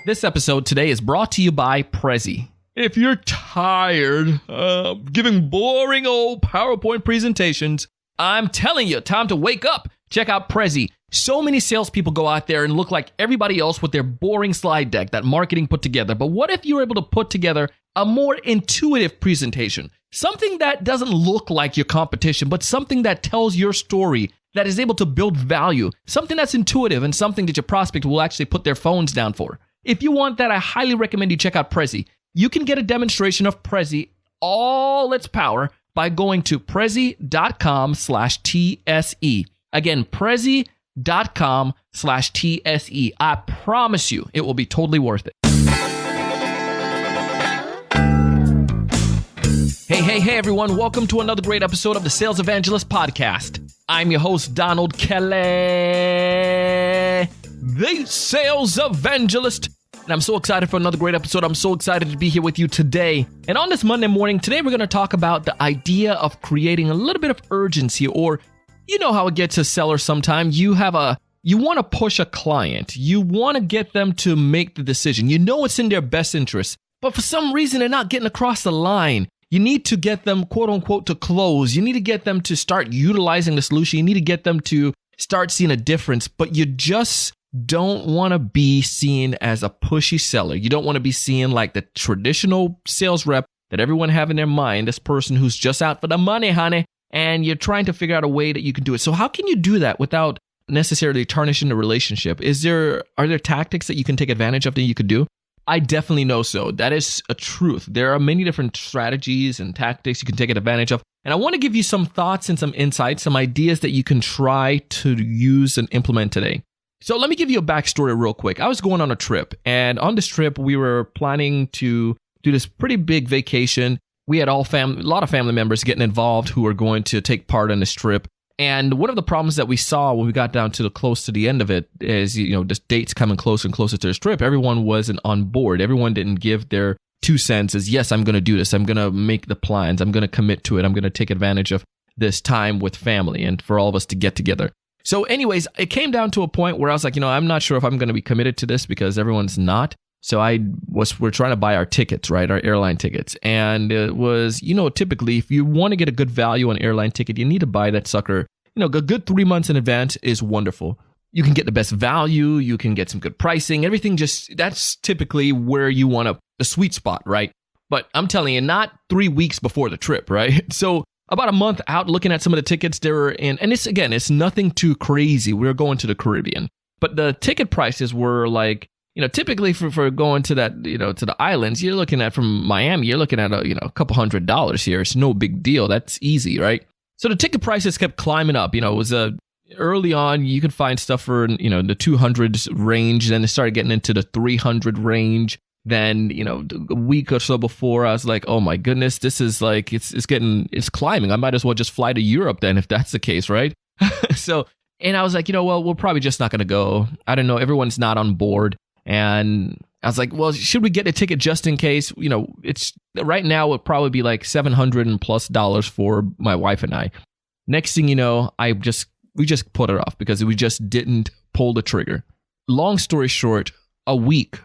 This episode today is brought to you by Prezi. If you're tired of giving boring old PowerPoint presentations, I'm telling you, time to wake up. Check out Prezi. So many salespeople go out there and look like everybody else with their boring slide deck that marketing put together. But what if you were able to put together a more intuitive presentation? Something that doesn't look like your competition, but something that tells your story, that is able to build value, something that's intuitive and something that your prospect will actually put their phones down for. If you want that, I highly recommend you check out Prezi. You can get a demonstration of Prezi, all its power, by going to prezi.com/TSE. Again, prezi.com/TSE. I promise you, it will be totally worth it. Hey, everyone. Welcome to another great episode of the Sales Evangelist podcast. I'm your host, Donald Kelly, the Sales Evangelist. And I'm so excited for another great episode. I'm so excited to be here with you today. And on this Monday morning, today we're going to talk about the idea of creating a little bit of urgency, or you know how it gets a seller sometimes. You want to push a client. You want to get them to make the decision. You know it's in their best interest, but for some reason they're not getting across the line. You need to get them, quote unquote, to close. You need to get them to start utilizing the solution. You need to get them to start seeing a difference, but you just don't want to be seen as a pushy seller. You don't want to be seen like the traditional sales rep that everyone have in their mind, this person who's just out for the money, honey, and you're trying to figure out a way that you can do it. So how can you do that without necessarily tarnishing the relationship? Are there tactics that you can take advantage of that you could do? I definitely know so. That is a truth. There are many different strategies and tactics you can take advantage of. And I want to give you some thoughts and some insights, some ideas that you can try to use and implement today. So let me give you a backstory real quick. I was going on a trip, and on this trip, we were planning to do this pretty big vacation. We had a lot of family members getting involved who were going to take part in this trip. And one of the problems that we saw when we got down to close to the end of it is, this date's coming closer and closer to this trip. Everyone wasn't on board. Everyone didn't give their 2 cents as, yes, I'm going to do this. I'm going to make the plans. I'm going to commit to it. I'm going to take advantage of this time with family and for all of us to get together. So anyways, it came down to a point where I was like, I'm not sure if I'm going to be committed to this because everyone's not. So we're trying to buy our tickets, right? Our airline tickets. And it was, typically if you want to get a good value on an airline ticket, you need to buy that sucker. A good 3 months in advance is wonderful. You can get the best value. You can get some good pricing. Everything that's typically where you want the sweet spot, right? But I'm telling you, not 3 weeks before the trip, right? So about a month out, looking at some of the tickets they were in, and it's nothing too crazy. We were going to the Caribbean, but the ticket prices were like, typically for going to that, to the islands, you're looking at from Miami, you're looking at a couple $100 here. It's no big deal. That's easy, right? So the ticket prices kept climbing up. It was early on, you could find stuff for, the 200s range. Then it started getting into the 300 range. Then, a week or so before, I was like, oh my goodness, this is like, it's climbing. I might as well just fly to Europe then if that's the case, right? And I was like, well, we're probably just not going to go. I don't know. Everyone's not on board. And I was like, well, should we get a ticket just in case? It's right now it would probably be like $700+ for my wife and I. Next thing you know, we just put it off because we just didn't pull the trigger. Long story short, a week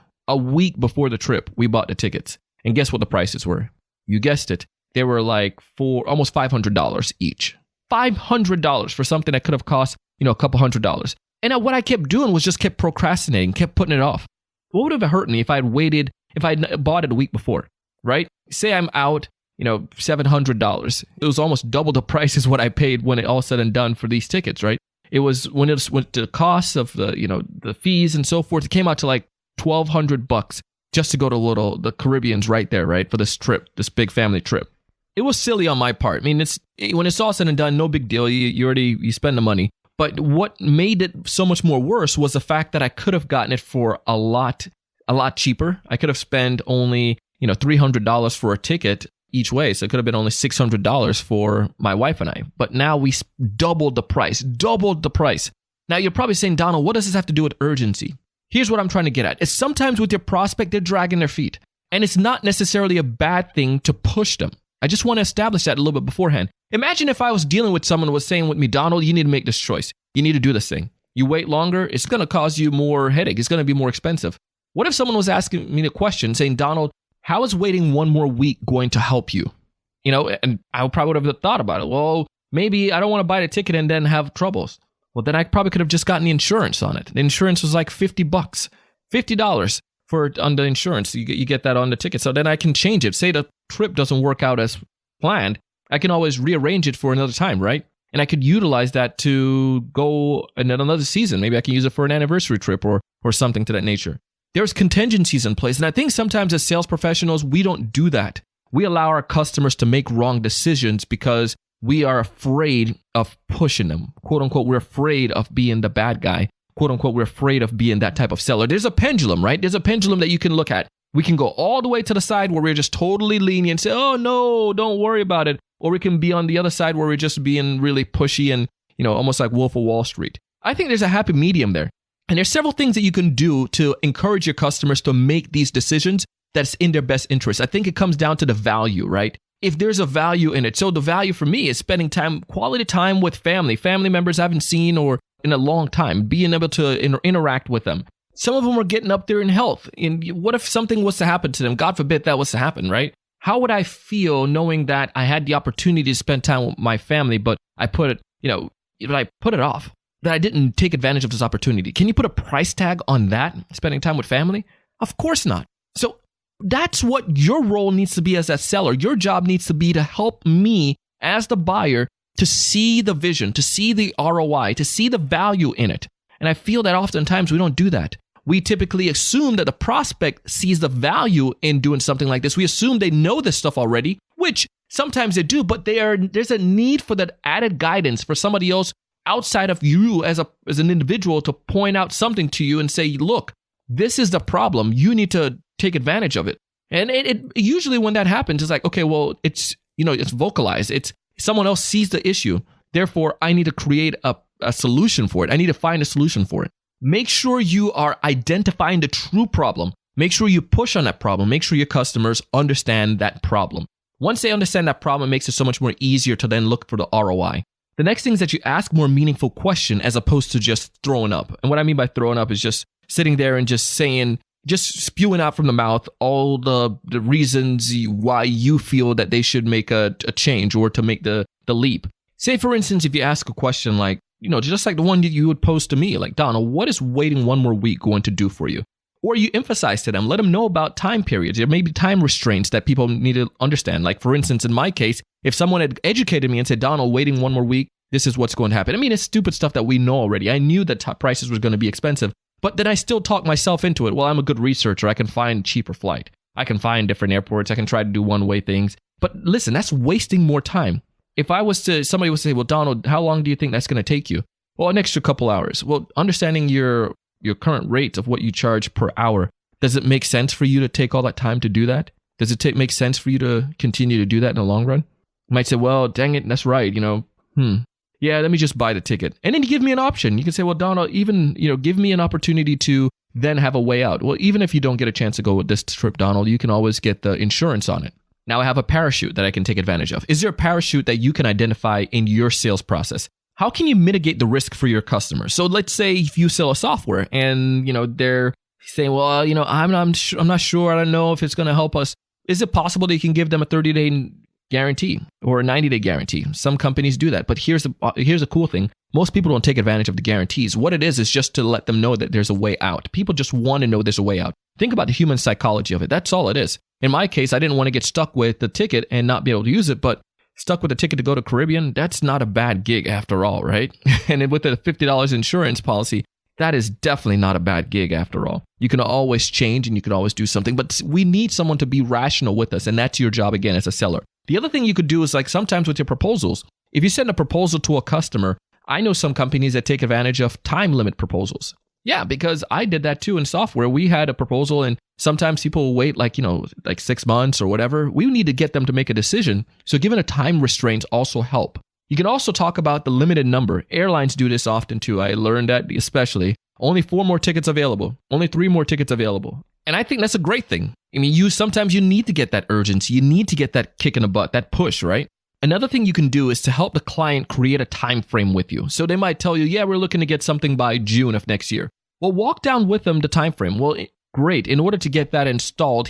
before the trip, we bought the tickets. And guess what the prices were? You guessed it. They were like almost $500 each. $500 for something that could have cost, a couple $100. And what I kept doing was just kept procrastinating, kept putting it off. What would have hurt me if I'd bought it a week before, right? Say I'm out, $700. It was almost double the price as what I paid when it all said and done for these tickets, right? It was when it went to the cost of the fees and so forth. It came out to like $1,200 just to go to the Caribbeans right there, right? For this trip, this big family trip. It was silly on my part. I mean, when it's all said and done, no big deal. You spend the money. But what made it so much more worse was the fact that I could have gotten it for a lot cheaper. I could have spent only, $300 for a ticket each way. So it could have been only $600 for my wife and I. But now we doubled the price. Now you're probably saying, Donald, what does this have to do with urgency? Here's what I'm trying to get at. It's sometimes with your prospect, they're dragging their feet. And it's not necessarily a bad thing to push them. I just want to establish that a little bit beforehand. Imagine if I was dealing with someone who was saying with me, Donald, you need to make this choice. You need to do this thing. You wait longer, it's going to cause you more headache. It's going to be more expensive. What if someone was asking me the question saying, Donald, how is waiting one more week going to help you? And I probably would have thought about it. Well, maybe I don't want to buy the ticket and then have troubles. Well, then I probably could have just gotten the insurance on it. The insurance was like $50, $50 on the insurance. You get that on the ticket. So then I can change it. Say the trip doesn't work out as planned. I can always rearrange it for another time, right? And I could utilize that to go in another season. Maybe I can use it for an anniversary trip or something to that nature. There's contingencies in place. And I think sometimes as sales professionals, we don't do that. We allow our customers to make wrong decisions because we are afraid of pushing them. Quote unquote, we're afraid of being the bad guy. Quote unquote, we're afraid of being that type of seller. There's a pendulum, right? There's a pendulum that you can look at. We can go all the way to the side where we're just totally lenient and say, oh no, don't worry about it. Or we can be on the other side where we're just being really pushy and, almost like Wolf of Wall Street. I think there's a happy medium there. And there's several things that you can do to encourage your customers to make these decisions that's in their best interest. I think it comes down to the value, right? If there's a value in it. So the value for me is spending quality time with family members I haven't seen or in a long time, being able to interact with them. Some of them are getting up there in health. And what if something was to happen to them? God forbid that was to happen, right? How would I feel knowing that I had the opportunity to spend time with my family, but I put it off? That I didn't take advantage of this opportunity. Can you put a price tag on that, spending time with family? Of course not. So that's what your role needs to be as a seller. Your job needs to be to help me as the buyer to see the vision, to see the ROI, to see the value in it. And I feel that oftentimes we don't do that. We typically assume that the prospect sees the value in doing something like this. We assume they know this stuff already, which sometimes they do, but there's a need for that added guidance for somebody else outside of you as an individual to point out something to you and say, look, this is the problem. You need to take advantage of it. And it usually when that happens, it's like, okay, well, it's vocalized. It's someone else sees the issue. Therefore, I need to create a solution for it. I need to find a solution for it. Make sure you are identifying the true problem. Make sure you push on that problem. Make sure your customers understand that problem. Once they understand that problem, it makes it so much more easier to then look for the ROI. The next thing is that you ask more meaningful question as opposed to just throwing up. And what I mean by throwing up is just sitting there and just spewing out from the mouth all the reasons why you feel that they should make a change or to make the leap. Say, for instance, if you ask a question like, just like the one that you would pose to me, like, Donald, what is waiting one more week going to do for you? Or you emphasize to them, let them know about time periods. There may be time restraints that people need to understand. Like, for instance, in my case, if someone had educated me and said, Donald, waiting one more week, this is what's going to happen. I mean, it's stupid stuff that we know already. I knew that prices were going to be expensive, but then I still talk myself into it. Well, I'm a good researcher. I can find cheaper flight. I can find different airports. I can try to do one-way things. But listen, that's wasting more time. If somebody would say, well, Donald, how long do you think that's going to take you? Well, an extra couple hours. Well, understanding your current rates of what you charge per hour, does it make sense for you to take all that time to do that? Does it make sense for you to continue to do that in the long run? You might say, well, dang it, that's right, yeah, let me just buy the ticket. And then you give me an option. You can say, well, Donald, even, give me an opportunity to then have a way out. Well, even if you don't get a chance to go with this trip, Donald, you can always get the insurance on it. Now I have a parachute that I can take advantage of. Is there a parachute that you can identify in your sales process? How can you mitigate the risk for your customers? So let's say if you sell a software and, they're saying, well, I'm not sure. I don't know if it's going to help us. Is it possible that you can give them a 30-day guarantee or a 90-day guarantee? Some companies do that. But here's a cool thing. Most people don't take advantage of the guarantees. What it is just to let them know that there's a way out. People just want to know there's a way out. Think about the human psychology of it. That's all it is. In my case, I didn't want to get stuck with the ticket and not be able to use it, but stuck with a ticket to go to Caribbean, that's not a bad gig after all, right? And with a $50 insurance policy, that is definitely not a bad gig after all. You can always change and you can always do something, but we need someone to be rational with us, and that's your job again as a seller. The other thing you could do is like sometimes with your proposals, if you send a proposal to a customer, I know some companies that take advantage of time limit proposals. Yeah, because I did that too in software. We had a proposal and sometimes people will wait like 6 months or whatever. We need to get them to make a decision. So given a time restraints also help. You can also talk about the limited number. Airlines do this often too. I learned that especially. Only 4 more tickets available. Only 3 more tickets available. And I think that's a great thing. I mean, sometimes you need to get that urgency. You need to get that kick in the butt, that push, right? Another thing you can do is to help the client create a time frame with you. So they might tell you, yeah, we're looking to get something by June of next year. Well, walk down with them the time frame. Well, great. In order to get that installed,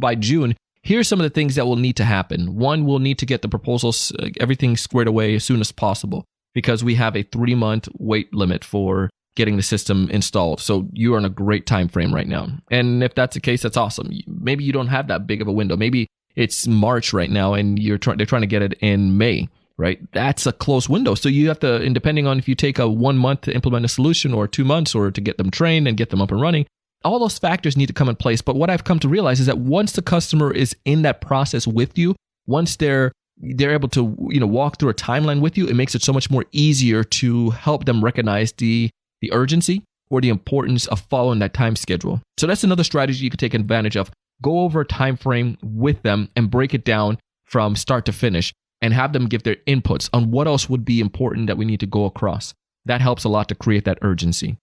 by June, here's some of the things that will need to happen. One, we'll need to get the proposals, everything squared away as soon as possible, because we have a 3-month wait limit for getting the system installed. So you are in a great time frame right now. And if that's the case, that's awesome. Maybe you don't have that big of a window. Maybe it's March right now and they're trying to get it in May, right? That's a close window. So you have to, and depending on if you take a 1 month to implement a solution or 2 months or to get them trained and get them up and running, all those factors need to come in place. But what I've come to realize is that once the customer is in that process with you, once they're able to walk through a timeline with you, it makes it so much more easier to help them recognize the urgency or the importance of following that time schedule. So that's another strategy you could take advantage of. Go over a time frame with them and break it down from start to finish and have them give their inputs on what else would be important that we need to go across. That helps a lot to create that urgency.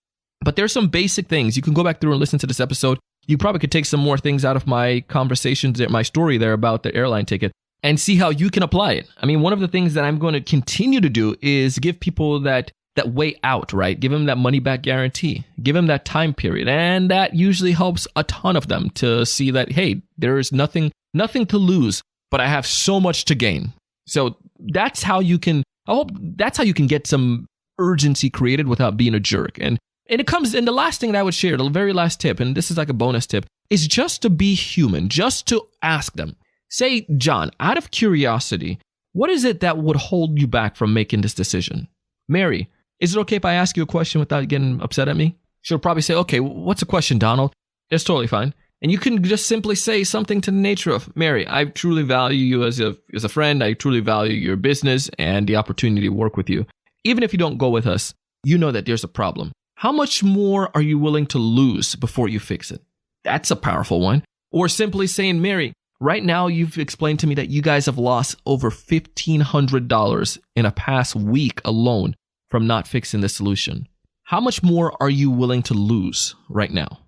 But there's some basic things. You can go back through and listen to this episode. You probably could take some more things out of my conversations, my story there about the airline ticket, and see how you can apply it. I mean, one of the things that I'm going to continue to do is give people that way out, right? Give them that money back guarantee. Give them that time period. And that usually helps a ton of them to see that, hey, there is nothing to lose, but I have so much to gain. So that's how you can get some urgency created without being a jerk. And the last thing that I would share, the very last tip, and this is like a bonus tip, is just to be human, just to ask them. Say, John, out of curiosity, what is it that would hold you back from making this decision? Mary, is it okay if I ask you a question without getting upset at me? She'll probably say, okay, what's the question, Donald? It's totally fine. And you can just simply say something to the nature of, Mary, I truly value you as a friend. I truly value your business and the opportunity to work with you. Even if you don't go with us, you know that there's a problem. How much more are you willing to lose before you fix it? That's a powerful one. Or simply saying, Mary, right now you've explained to me that you guys have lost over $1,500 in a past week alone from not fixing the solution. How much more are you willing to lose right now?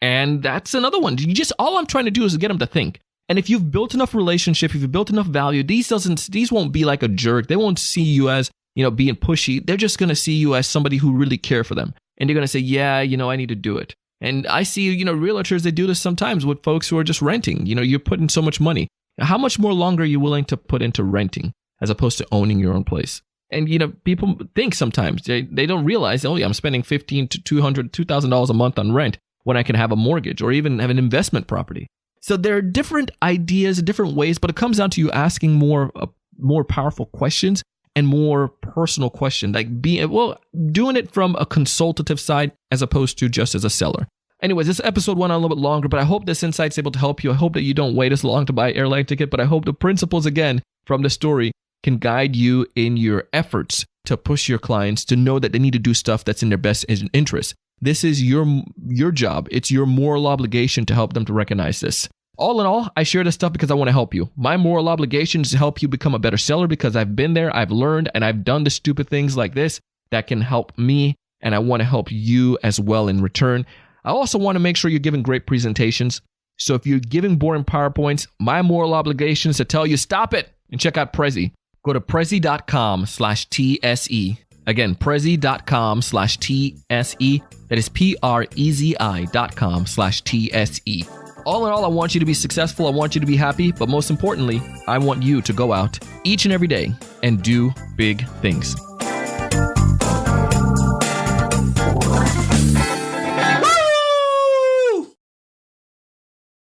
And that's another one. All I'm trying to do is get them to think. And if you've built enough relationship, if you've built enough value, these won't be like a jerk. They won't see you as, being pushy. They're just going to see you as somebody who really care for them. And they're going to say, yeah, I need to do it. And I see, realtors, they do this sometimes with folks who are just renting. You're putting so much money. How much more longer are you willing to put into renting as opposed to owning your own place? And, people think sometimes they don't realize, oh, yeah, I'm spending $1,500 to $2,000 a month on rent when I can have a mortgage or even have an investment property. So there are different ideas, different ways, but it comes down to you asking more powerful questions and more personal questions, like doing it from a consultative side as opposed to just as a seller. Anyways, this episode went on a little bit longer, but I hope this insight's able to help you. I hope that you don't wait as long to buy an airline ticket, but I hope the principles, again, from the story can guide you in your efforts to push your clients to know that they need to do stuff that's in their best interest. This is your job. It's your moral obligation to help them to recognize this. All in all, I share this stuff because I want to help you. My moral obligation is to help you become a better seller because I've been there, I've learned, and I've done the stupid things like this that can help me, and I want to help you as well in return. I also want to make sure you're giving great presentations. So if you're giving boring PowerPoints, my moral obligation is to tell you, stop it, and check out Prezi. Go to prezi.com/TSE. Again, prezi.com/TSE. That is prezi.com/TSE. All in all, I want you to be successful. I want you to be happy. But most importantly, I want you to go out each and every day and do big things.